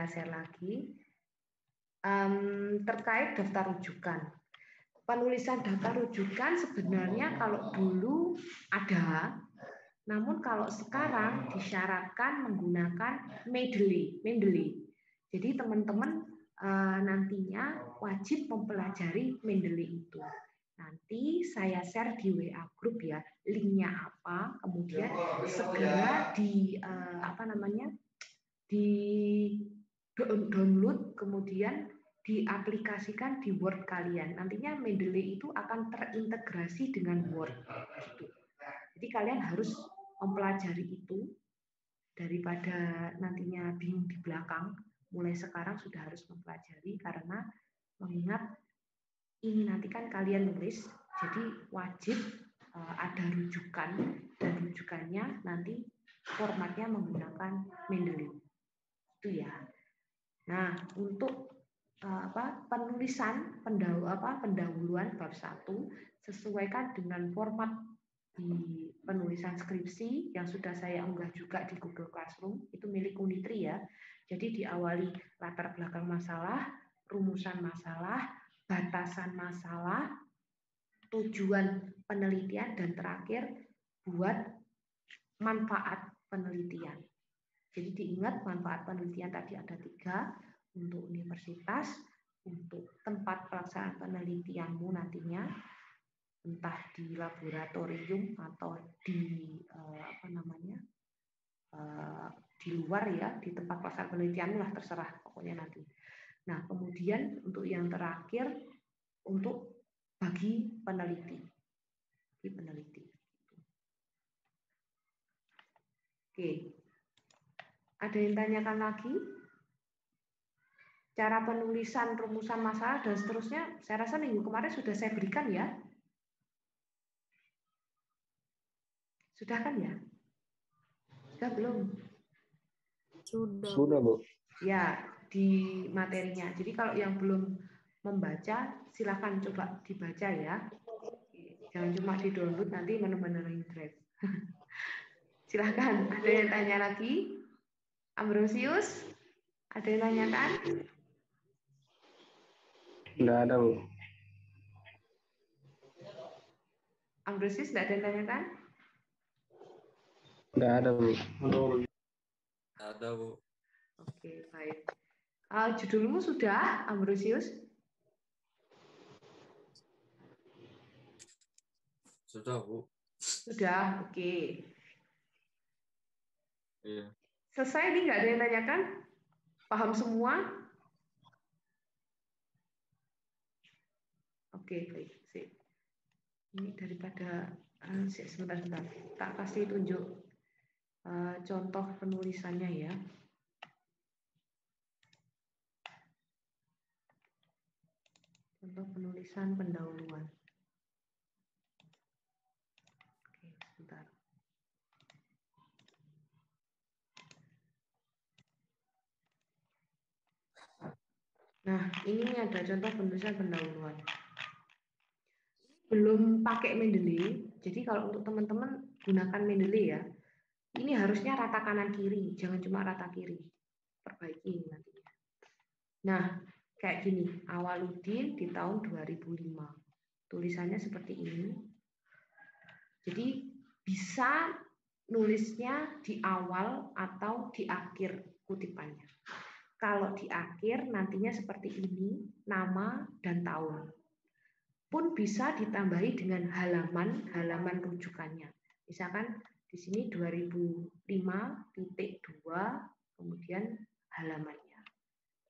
saya share lagi terkait daftar rujukan. Penulisan daftar rujukan sebenarnya kalau dulu ada, namun kalau sekarang disyaratkan menggunakan Mendeley. Jadi teman-teman nantinya wajib mempelajari Mendeley itu. Nanti saya share di WA grup ya, linknya apa, kemudian segera di di download, kemudian diaplikasikan di Word kalian. Nantinya Mendeley itu akan terintegrasi dengan Word. Gitu. Jadi kalian harus mempelajari itu daripada nantinya bingung di belakang. Mulai sekarang sudah harus mempelajari karena mengingat ini nanti kan kalian nulis, jadi wajib ada rujukan dan rujukannya nanti formatnya menggunakan Mendeley. Itu ya. Nah, untuk penulisan pendahuluan bab 1 sesuaikan dengan format di penulisan skripsi yang sudah saya unggah juga di Google Classroom, itu milik Unitri ya. Jadi diawali latar belakang masalah, rumusan masalah, batasan masalah, tujuan penelitian, dan terakhir buat manfaat penelitian. Jadi diingat manfaat penelitian tadi ada 3, untuk universitas, untuk tempat pelaksanaan penelitianmu nantinya, entah di laboratorium atau di di luar ya, di tempat pelaksanaan penelitianmu lah, terserah pokoknya nanti. Nah kemudian untuk yang terakhir untuk bagi peneliti. Oke. Ada yang tanyakan lagi? Cara penulisan, rumusan masalah, dan seterusnya, saya rasa minggu kemarin sudah saya berikan ya. Sudah kan ya? Sudah belum? Sudah, Bu. Ya, di materinya. Jadi kalau yang belum membaca, silakan coba dibaca ya. Jangan cuma di-download, nanti benar-benar drive. Silakan, ada yang tanya lagi? Ambrosius, ada yang tanyakan? Enggak ada, Bu. Ambrosius, tidak ada yang tanyakan? Enggak ada, Bu. Ada, Bu. Oke, baik. Judulmu sudah, Ambrosius? Sudah, Bu. Sudah, oke. Iya. Selesai nih, nggak ada yang tanyakan? Paham semua? Oke, baik. Sip. Ini daripada sebentar. Tak kasih tunjuk contoh penulisannya ya. Contoh penulisan pendahuluan. Oke, sebentar. Nah, ini ada contoh penulisan pendahuluan. Belum pakai Mendeley, jadi kalau untuk teman-teman gunakan Mendeley ya. Ini harusnya rata kanan kiri, jangan cuma rata kiri. Perbaiki nantinya. Nah, kayak gini, Awaludin di tahun 2005. Tulisannya seperti ini. Jadi bisa nulisnya di awal atau di akhir kutipannya. Kalau di akhir nantinya seperti ini, nama dan tahun. Pun bisa ditambahi dengan halaman rujukannya. Misalkan di sini 2005.2, kemudian halamannya.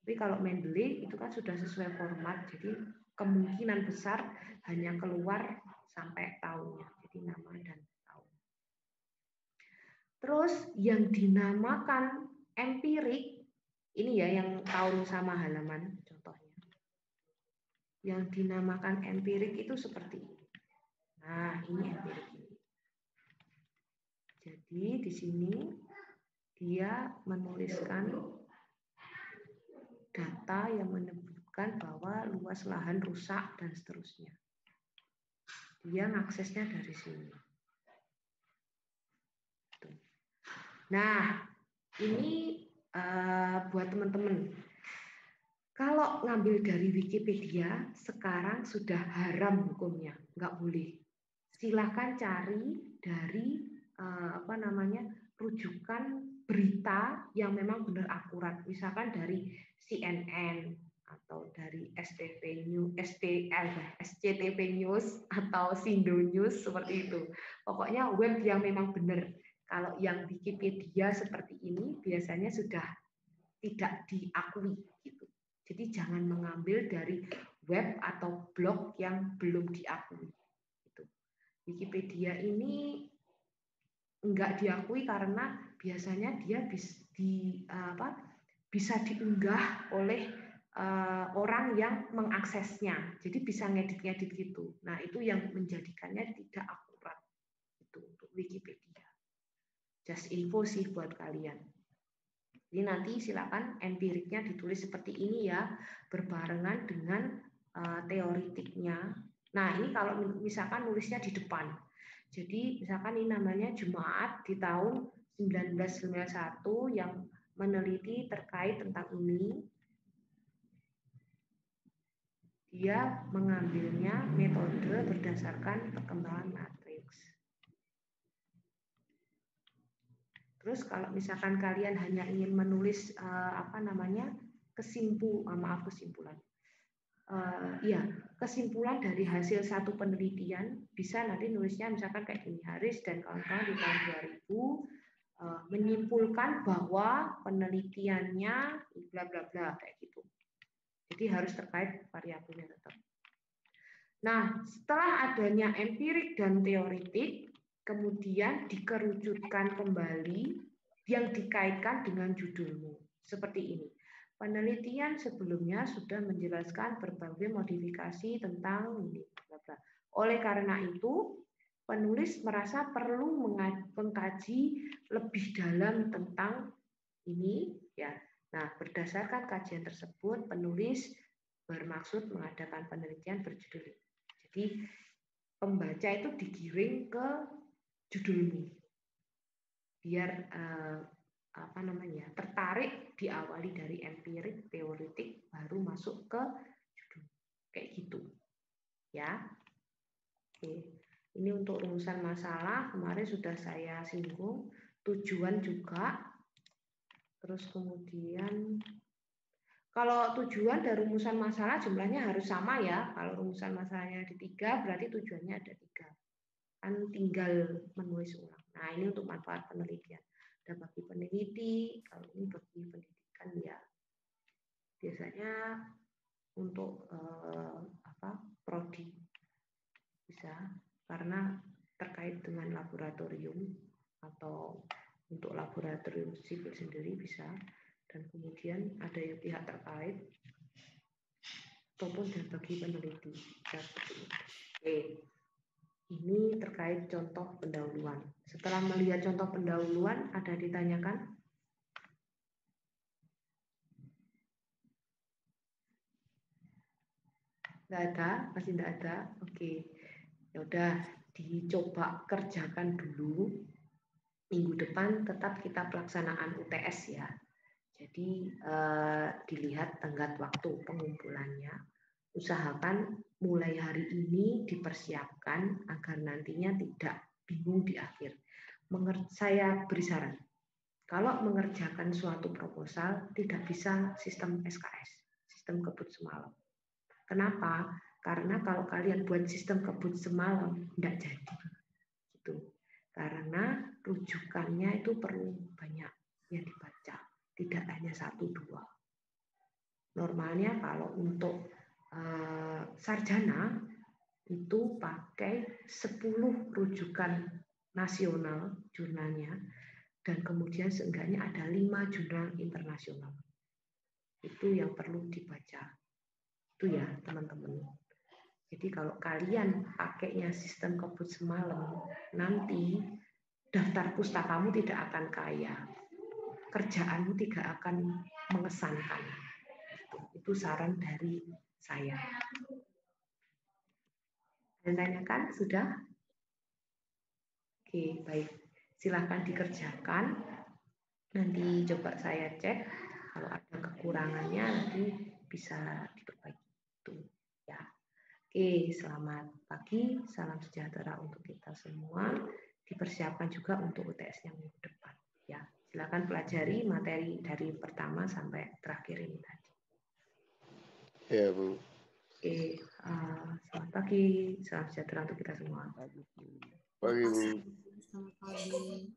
Tapi kalau Mendeley itu kan sudah sesuai format, jadi kemungkinan besar hanya keluar sampai tahunnya, jadi nama dan tahun. Terus yang dinamakan empirik, ini ya yang tahun sama halaman contohnya. Yang dinamakan empirik itu seperti ini. Nah, ini empirik ini. Jadi di sini dia menuliskan data yang menyebutkan bahwa luas lahan rusak dan seterusnya. Dia ngaksesnya dari sini. Nah, ini buat teman-teman. Kalau ngambil dari Wikipedia, sekarang sudah haram hukumnya, nggak boleh. Silahkan cari dari rujukan berita yang memang benar akurat, misalkan dari CNN atau dari STV News, SCTV News atau Sindo News seperti itu. Pokoknya web yang memang benar. Kalau yang Wikipedia seperti ini biasanya sudah tidak diakui gitu. Jadi jangan mengambil dari web atau blog yang belum diakui. Gitu. Wikipedia ini enggak diakui karena biasanya dia bisa diunggah oleh orang yang mengaksesnya. Jadi bisa ngedit-ngedit gitu. Nah, itu yang menjadikannya tidak akurat. Itu untuk Wikipedia. Just info sih buat kalian. Jadi nanti silakan empiriknya ditulis seperti ini ya, berbarengan dengan teoritiknya. Nah, ini kalau misalkan nulisnya di depan. Jadi misalkan ini namanya Jumaat di tahun 1991 yang meneliti terkait tentang ini. Dia mengambilnya metode berdasarkan perkembangan matriks. Terus kalau misalkan kalian hanya ingin menulis kesimpulan dari hasil satu penelitian, bisa nanti nulisnya misalkan kayak gini, Haris dan kawan-kawan di tahun 2000 menyimpulkan bahwa penelitiannya bla bla bla kayak gitu. Jadi harus terkait variabelnya tetap. Nah, setelah adanya empirik dan teoritik, kemudian dikerucutkan kembali yang dikaitkan dengan judulmu. Seperti ini. Penelitian sebelumnya sudah menjelaskan berbagai modifikasi tentang ini. Oleh karena itu, penulis merasa perlu mengkaji lebih dalam tentang ini. Ya. Nah, berdasarkan kajian tersebut, penulis bermaksud mengadakan penelitian berjudul ini. Jadi pembaca itu digiring ke judulmu biar tertarik, diawali dari empirik, teoritik, baru masuk ke judul kayak gitu ya. Oke, ini untuk rumusan masalah kemarin sudah saya singgung, tujuan juga, terus kemudian kalau tujuan dan rumusan masalah jumlahnya harus sama ya. Kalau rumusan masalahnya ada 3, berarti tujuannya ada 3. Kan tinggal menulis ulang. Nah, ini untuk manfaat penelitian. Ada bagi peneliti, kalau ini bagi pendidikan ya. Biasanya untuk prodi bisa, karena terkait dengan laboratorium atau untuk laboratorium sipil sendiri bisa. Dan kemudian ada yang pihak terkait ataupun bagi peneliti. Oke, ini terkait contoh pendahuluan. Setelah melihat contoh pendahuluan, ada ditanyakan? Nggak ada? Masih nggak ada? Oke, ya udah dicoba kerjakan dulu. Minggu depan tetap kita pelaksanaan UTS ya. Jadi dilihat tenggat waktu pengumpulannya. Usahakan mulai hari ini dipersiapkan agar nantinya tidak bingung di akhir. Saya beri saran, kalau mengerjakan suatu proposal tidak bisa sistem SKS, sistem kebut semalam. Kenapa? Karena kalau kalian buat sistem kebut semalam tidak jadi. Gitu. Karena rujukannya itu perlu banyak yang dibaca. Tidak hanya 1-2. Normalnya kalau untuk sarjana itu pakai 10 rujukan nasional jurnalnya dan kemudian seenggaknya ada 5 jurnal internasional. Itu yang perlu dibaca. Itu ya teman-teman. Jadi kalau kalian pakainya sistem kebut semalam, nanti daftar pustakamu tidak akan kaya. Kerjaanmu tidak akan mengesankan. Itu saran dari saya. Ada tanyakan? Sudah? Oke, baik. Silakan dikerjakan. Nanti coba saya cek kalau ada kekurangannya nanti bisa diperbaiki itu ya. Oke, selamat pagi, salam sejahtera untuk kita semua. Dipersiapkan juga untuk UTS yang minggu depan ya. Silakan pelajari materi dari pertama sampai terakhir ini tadi. Ya, Bu. Oke, selamat pagi, salam sejahtera untuk kita semua. Pagi, Bu. Selamat pagi.